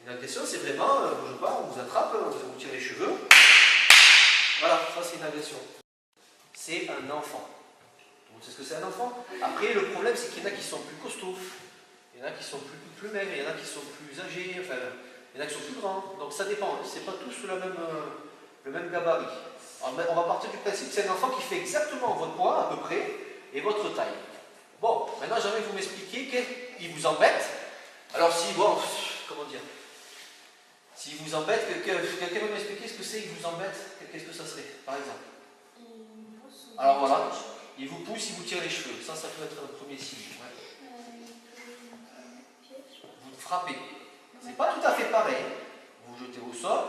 Une agression, c'est vraiment, je sais pas, on vous attrape, on vous tire les cheveux. Voilà, ça c'est une agression. C'est un enfant. Vous savez ce que c'est un enfant? Après, le problème, c'est qu'il y en a qui sont plus costauds, il y en a qui sont plus maigres, il y en a qui sont plus âgés, enfin, il y en a qui sont plus grands. Donc ça dépend, c'est pas tous le même gabarit. Alors, on va partir du principe que c'est un enfant qui fait exactement votre poids, à peu près, et votre taille. Bon, maintenant j'aimerais que vous m'expliquiez qu'il vous embête. Alors si, bon, comment dire, s'il vous embête, quelqu'un va m'expliquer ce que c'est qu'il vous embête, qu'est-ce que ça serait, par exemple? Alors voilà, il vous pousse, il vous tire les cheveux, ça peut être un premier signe. Ouais. Vous frappez, c'est pas tout à fait pareil, vous jetez au sol.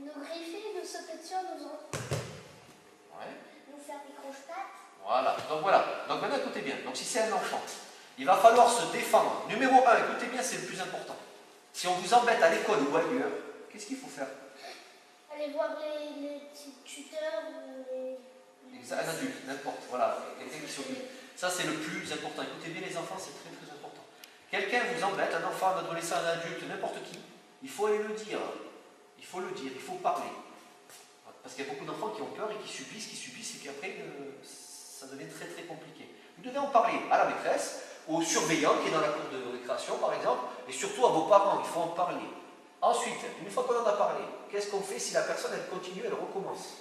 Nous griffer, nous sauter sur nous autres. Ouais. Nous faire des croche-pattes. Voilà, donc maintenant écoutez bien, donc si c'est un enfant, il va falloir se défendre. Numéro 1, écoutez bien, c'est le plus important. Si on vous embête à l'école ou ailleurs, qu'est-ce qu'il faut faire? Aller voir les tuteurs ou un adulte, n'importe, voilà, quelqu'un qui s'occupe. Ça c'est le plus important. Écoutez bien les enfants, c'est très très important. Quelqu'un vous embête, un enfant, un adolescent, un adulte, n'importe qui, il faut aller le dire. Il faut le dire, il faut parler. Parce qu'il y a beaucoup d'enfants qui ont peur et qui subissent, et qu'après, ça devient très très compliqué. Vous devez en parler à la maîtresse, au surveillant qui est dans la cour de récréation par exemple, et surtout à vos parents, il faut en parler. Ensuite, une fois qu'on en a parlé, qu'est-ce qu'on fait si la personne elle continue, elle recommence?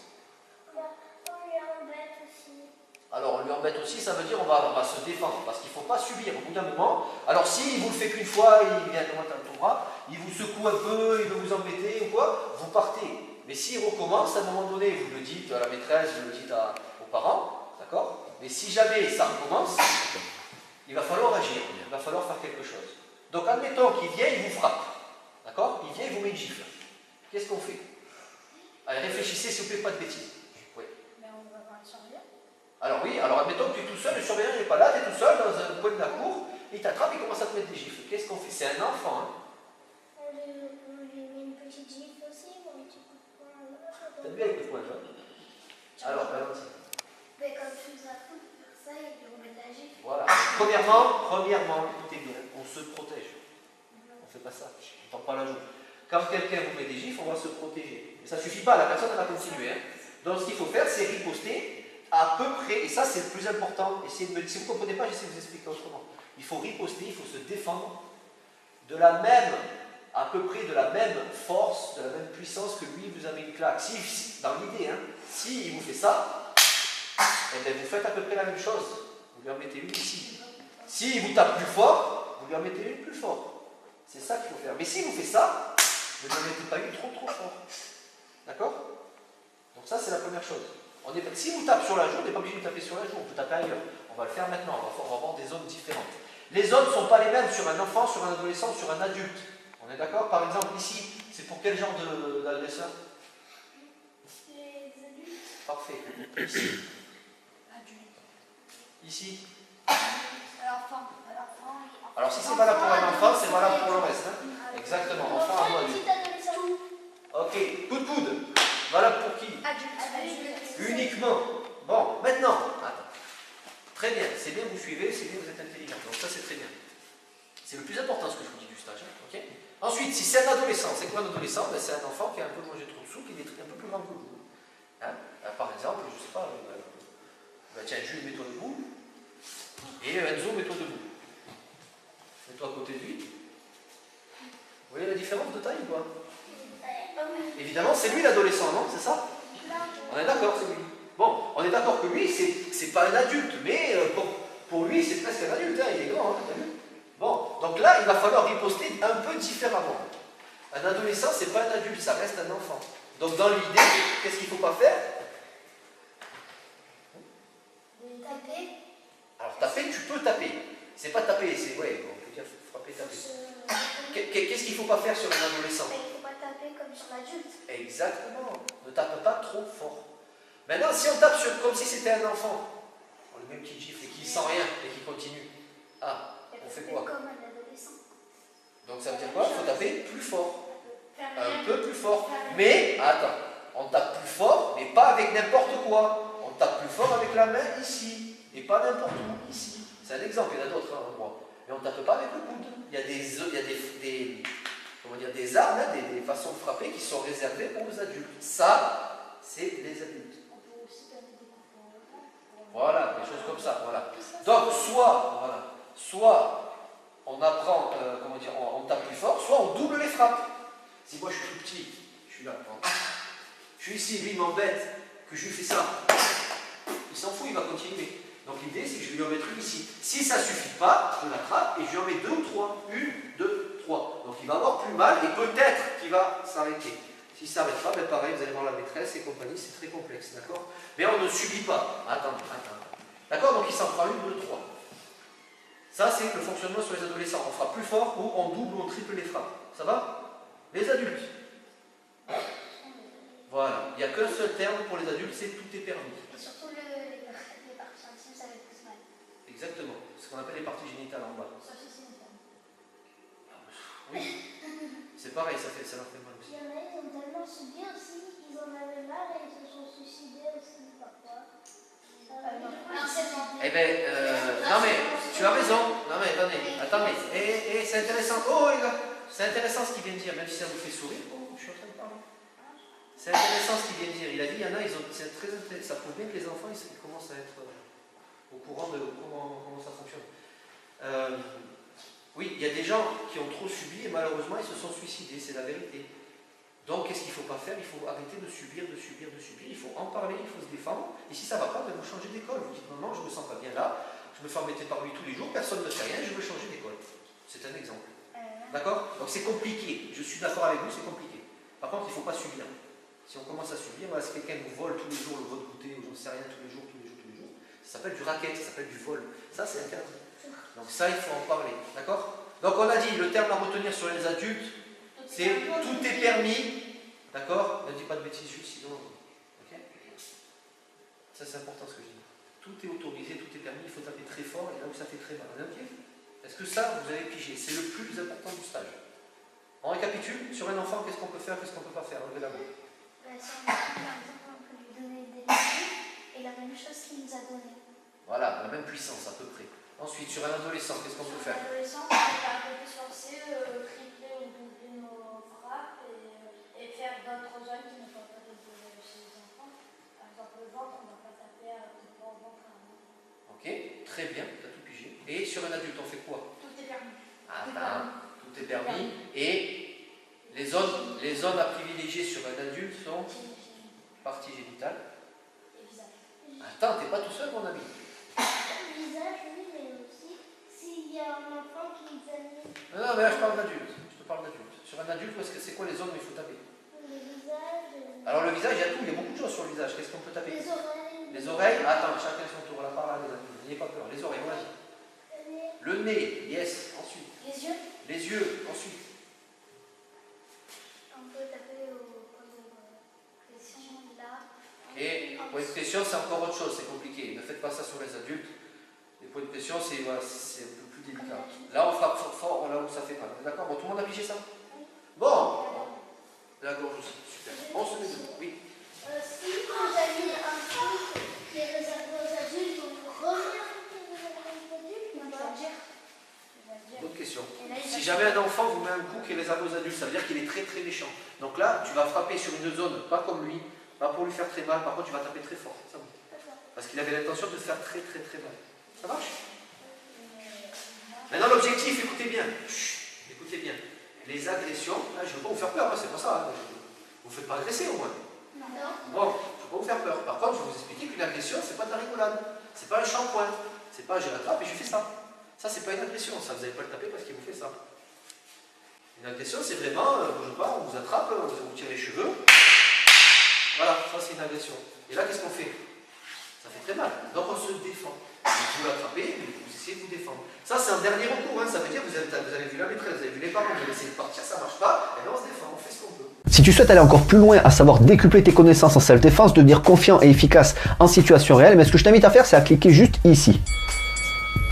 On lui embête aussi. Alors on lui embête aussi, ça veut dire on va se défendre, parce qu'il ne faut pas subir au bout d'un moment. Alors s'il vous le fait qu'une fois, il vient de monter ton bras, il vous secoue un peu, il veut vous embêter ou quoi, vous partez. Mais s'il recommence, à un moment donné, vous le dites à la maîtresse, vous le dites aux parents, d'accord? Mais si jamais ça recommence, il va falloir agir, il va falloir faire quelque chose. Donc admettons qu'il vient, il vous frappe, d'accord? Il vient, il vous met une gifle. Qu'est-ce qu'on fait? Allez, réfléchissez s'il vous plaît, pas de bêtises. Oui. Mais on va voir le surveillant. Alors oui, alors admettons que tu es tout seul, le surveillant n'est pas là, tu es tout seul dans un coin de la cour, il t'attrape, il commence à te mettre des gifles. Qu'est-ce qu'on fait? C'est un enfant, hein? On lui met une petite gifle aussi, ou un petit coup de poing. T'aimes bien les coups de poing, toi? Alors, Valentine. Mais quand tu nous apprends de faire ça, et puis on met de la gifle. Voilà. Premièrement, écoutez bien, on se protège. On ne fait pas ça, on ne tend pas la joue. Quand quelqu'un vous met des gifles, on va se protéger. Mais ça ne suffit pas, la personne elle va continuer. Hein. Donc ce qu'il faut faire, c'est riposter à peu près, et ça c'est le plus important. Si vous ne comprenez pas, j'essaie de vous expliquer autrement. Il faut riposter, il faut se défendre de la même, à peu près de la même force, de la même puissance que lui vous avez une claque. Si, dans l'idée, hein, si il vous fait ça, eh bien, vous faites à peu près la même chose. Vous lui en mettez une ici. S'il vous tape plus fort, vous lui en mettez une plus fort. C'est ça qu'il faut faire. Mais s'il vous fait ça, ne lui en mettez pas une trop fort. D'accord? Donc ça, c'est la première chose. Si vous tape sur la joue, on n'est pas obligé de taper sur la joue, on peut taper ailleurs. On va le faire maintenant, on va avoir des zones différentes. Les zones ne sont pas les mêmes sur un enfant, sur un adolescent, sur un adulte. On est d'accord? Par exemple, ici, c'est pour quel genre d'agresseur? Les adultes. Parfait. Ici. Adultes. Ici. L'enfant. Alors si c'est valable pour un enfant, c'est valable pour le reste. Hein? Exactement, enfant, ado, adulte. Ok, coup de coude. Valable pour qui? Adulte. Uniquement. Bon, maintenant, attends. Très bien, c'est bien, vous suivez, c'est bien, vous êtes intelligent. Donc ça, c'est très bien. C'est le plus important ce que je vous dis du stage. Hein, okay. Ensuite, si c'est un adolescent, c'est quoi un adolescent? Ben, c'est un enfant qui a un peu mangé trop de sous, qui est un peu plus grand que vous. Hein? Par exemple, je ne sais pas, ben, tiens, Jules, mets-toi debout. Et Enzo, mets-toi debout. Mets-toi à côté de lui. Vous voyez la différence de taille ou quoi? Évidemment, c'est lui l'adolescent, non? C'est ça? On est d'accord, c'est lui. Bon, on est d'accord que lui, c'est pas un adulte, mais pour lui, c'est presque un adulte, hein, il est grand, hein, t'as vu? Bon, donc là, il va falloir riposter un peu différemment. Un adolescent, c'est pas un adulte, ça reste un enfant. Donc dans l'idée, qu'est-ce qu'il ne faut pas faire? Taper. Alors taper, tu peux taper. C'est pas taper, c'est, ouais, on peut dire frapper, taper. Qu'est-ce qu'il ne faut pas faire sur un adolescent? Il ne faut pas taper comme sur l'adulte. Exactement. Ne tape pas trop fort. Maintenant, si on tape comme si c'était un enfant, on lui met une petite gifle et qu'il ne sent rien et qu'il continue. Ah, on fait quoi? Comme un adolescent. Donc ça veut dire quoi? Il faut taper plus fort. Un peu plus fort. Mais, attends, on tape plus fort, mais pas avec n'importe quoi. On tape plus fort avec la main ici, et pas n'importe où, ici. C'est un exemple, il y en a d'autres endroits. Mais on ne tape pas avec le coude. Il y a comment dire, des armes, hein, des façons de frapper qui sont réservées pour les adultes. Ça, c'est les adultes. Voilà, des choses comme ça. Voilà. Donc, soit on apprend, comment dire, on tape plus fort, soit on double les frappes. Si moi je suis tout petit, je suis là, je suis ici, lui il m'embête, que je lui fais ça, il s'en fout, il va continuer. Donc l'idée c'est que je vais lui en mettre une ici. Si ça ne suffit pas, je l'attrape et je lui en mets 2 ou 3. 1, 2, 3. Donc il va avoir plus mal et peut-être qu'il va s'arrêter. S'il ne s'arrête pas, ben pareil, vous allez voir la maîtresse et compagnie, c'est très complexe, d'accord? Mais on ne subit pas. Attends. D'accord? Donc il s'en fera 1, 2, 3. Ça c'est le fonctionnement sur les adolescents. On fera plus fort ou on double ou on triple les frappes. Ça va? Les adultes. Voilà. Il n'y a qu'un seul terme pour les adultes, c'est tout est permis. Et surtout les parties intimes, ça va être plus mal. Exactement. Ce qu'on appelle les parties génitales en bas. Ça aussi, c'est une femme. Oui. C'est pareil, ça leur fait mal aussi. Il y en a, ils ont tellement subi aussi, ils en avaient marre et ils se sont suicidés aussi parfois. Eh bien, non mais, tu as raison. Non mais, attendez. Et c'est intéressant. Oh les gars, c'est intéressant ce qu'il vient de dire, même si ça vous fait sourire. Oh, je suis en train de parler. C'est intéressant ce qu'il vient de dire. Il a dit, il y en a, c'est très intéressant. Ça prouve bien que les enfants, ils commencent à être au courant de comment ça fonctionne. Oui, il y a des gens qui ont trop subi et malheureusement, ils se sont suicidés. C'est la vérité. Donc, qu'est-ce qu'il ne faut pas faire? Il faut arrêter de subir. Il faut en parler, il faut se défendre. Et si ça ne va pas, ben vous changez d'école. Vous dites, non, je ne me sens pas bien là. Je me fais embêter par lui tous les jours. Personne ne fait rien. Je veux changer d'école. C'est un exemple. D'accord? Donc, c'est compliqué. Je suis d'accord avec vous, c'est compliqué. Par contre, il ne faut pas subir. Si on commence à subir, voilà, si quelqu'un vous vole tous les jours le votre goûter, ou j'en sais rien, tous les jours, ça s'appelle du racket, ça s'appelle du vol. Ça, c'est interdit. Donc ça, il faut en parler. D'accord? Donc on a dit, le terme à retenir sur les adultes, c'est tout est permis. D'accord? Ne dis pas de bêtises juste, sinon... Okay? Ça, c'est important ce que je dis. Tout est autorisé, tout est permis, il faut taper très fort, et là où ça fait très mal. Okay? Est-ce que ça, vous avez pigé? C'est le plus important du stage. On récapitule. Sur un enfant, qu'est-ce qu'on peut faire, qu'est-ce qu'on ne peut pas faire? Levez la main. Sur un enfant, par exemple, on peut lui donner des légumes et la même chose qu'il nous a donné. Voilà, la même puissance à peu près. Ensuite, sur un adolescent, qu'est-ce qu'on peut faire? Sur un adolescent, on peut un peu plus forcer, tripler ou doubler nos frappes et faire d'autres zones qui ne sont pas développées chez les enfants. Par exemple, le ventre, on ne va pas taper au ventre. Ok, très bien, tu as tout pigé. Et sur un adulte, on fait quoi? Tout est permis. Tout est permis. Et les zones à privilégier sur un adulte sont partie génitale. Et visage. Attends, t'es pas tout seul, mon ami. Le visage, oui, mais aussi, s'il y a un enfant qui examine Non, mais là, je parle d'adulte. Je te parle d'adulte. Sur un adulte, c'est quoi les zones où il faut taper? le visage, Alors, le visage, il y a tout. Il y a beaucoup de choses sur le visage. Qu'est-ce qu'on peut taper? les oreilles. Les oreilles. Attends, chacun son tour. Là, par là, les amis. N'ayez pas peur. Les oreilles, on l'a dit. Le nez, yes. Ensuite. Les yeux. Les yeux, ensuite. On peut taper au point de pression là. Et point de pression, c'est encore autre chose, c'est compliqué. Ne faites pas ça sur les adultes. Les points de pression, c'est un peu plus délicat. Là, on frappe fort, là où ça fait mal. D'accord? Bon, tout le monde a pigé ça? Bon. La gorge aussi, super. On se met debout, oui. Si vous avez un truc qui est réservé aux adultes, on peut revenir aux adultes ou pas? Autre question. Si jamais un enfant vous met un coup qui est réservé aux adultes, ça veut dire qu'il est très très méchant. Donc là, tu vas frapper sur une zone, pas comme lui, pas pour lui faire très mal, par contre tu vas taper très fort. Ça va. Parce qu'il avait l'intention de te faire très très très mal. Ça marche? Maintenant l'objectif, écoutez bien. Chut, écoutez bien. Les agressions, là, je ne veux pas vous faire peur, c'est pas ça. Hein. Vous ne faites pas agresser au moins. Non. Bon, je ne veux pas vous faire peur. Par contre, je vais vous expliquer qu'une agression, c'est pas de la rigolade. C'est pas un shampoing. C'est pas je l'attrape et je fais ça. Ça, c'est pas une agression. Ça, vous n'allez pas le taper parce qu'il vous fait ça. Une agression, c'est vraiment, je sais pas, on vous attrape, on vous tire les cheveux. Voilà, ça c'est une agression. Et là, qu'est-ce qu'on fait? Ça fait très mal. Donc on se défend. Vous l'attrapez, mais vous essayez de vous défendre. Ça, c'est un dernier recours. Hein. Ça veut dire que vous avez vu la maîtresse, vous avez vu les parents, vous avez essayé de partir, ça ne marche pas, et bien on se défend, on fait ce qu'on peut. Si tu souhaites aller encore plus loin, à savoir décupler tes connaissances en self-défense, devenir confiant et efficace en situation réelle, mais ce que je t'invite à faire, c'est à cliquer juste ici.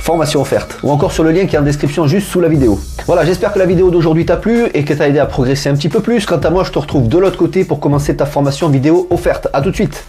Formation offerte, ou encore sur le lien qui est en description juste sous la vidéo. Voilà, j'espère que la vidéo d'aujourd'hui t'a plu et que t'a aidé à progresser un petit peu plus. Quant à moi, je te retrouve de l'autre côté pour commencer ta formation vidéo offerte. A tout de suite.